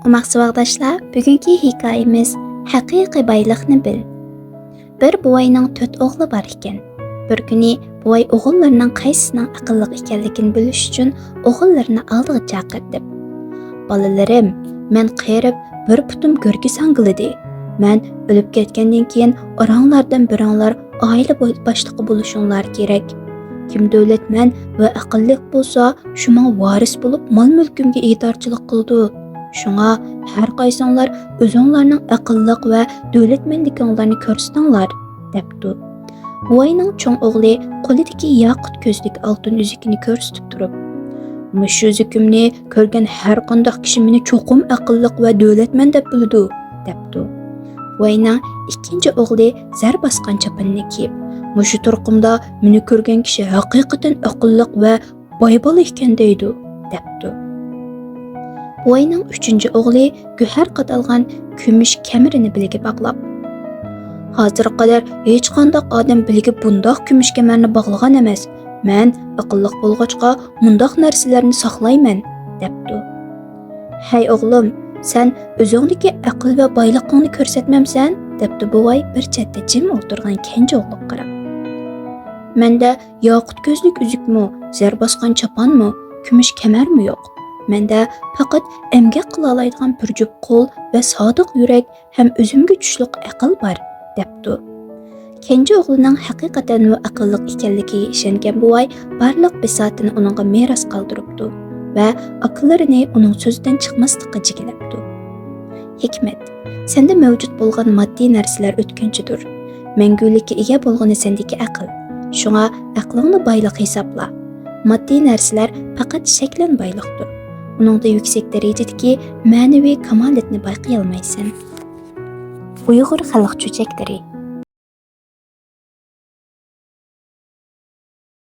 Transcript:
Umaqchi vaqdaşlar, bugungi hikoyamiz haqiqiy boyliqni bil. Bir buvayning 4 o'g'li bor ekan. Bir kuni buvay o'g'illarining qaysisining aqlli ekanligini bilish uchun o'g'illarini oldiga chaqirdi. Bolalarim, men qerib bir putum ko'rki sangildi. Men o'lib ketgandan keyin oranglardan biringlar oila boshlig'i bo'lishinglar kerak. Kim davlatman va aqlli bo'lsa, shunga varis bo'lib mol-mulkimga idorchilik qildi. Shunga har qaysinglar o'zinglarning aqlliq va davlatmanliginglarni ko'rsatinglar, debdi. Buvayning cho'ng o'g'li qo'lidagi yaqut ko'zlik oltin uzukini ko'rsatib turib, "Mushu uzukimni ko'rgan har qanday kishi meni cho'qim aqlliq va davlatman deb bildi", debdi. Buvayning ikkinchi o'g'li zar bosgan chapanni kiyib, "Mushu turqimda meni ko'rgan kishi haqiqatan aqlliq va boy bola ekan" deydi, debdi. Buvayning uchinchi o'g'li guhar qatalgan kumush kamirini biliga bog'lab, "Hozir qadar hech qanday odam biliga bundoq kumush kamarni bog'lagan emas. Men aqlliq bo'lg'achqa bundoq narsalarni saqlayman", debdi. "Hey o'g'lim, sen o'zingdagi aql va boyliqingni ko'rsatmamsan", debdi buvay bir chetda jim o'tirgan kenja o'g'liga qarab. "Menda yoqut ko'zlik uzukmi, zar bosgan chapanmi, kumush kamarmi yo'q. Menda faqat emgak qila oladigan bir jup qo'l va sodiq yurak ham o'zimga tushliq aql bor", debdi. Kenja o'g'lining haqiqatan va aqlliq ekanligiga ishongan buvay barliq bisotini uningga meros qoldiribdi va aqllarini uning so'zidan chiqmaslikqa jigilabdi. Hikmat, senda mavjud bo'lgan moddiy narsalar o'tkinchidir. Mangulikka ega bo'lgani sendagi aql. Shunga aqlingni boyliq hisobla. Moddiy narsalar faqat shaklan boyliqdir. Uningda yuksak darajadagi ma'naviy kamolatni bayqay olmaysan. Uyg'ur xalq cho'chaklari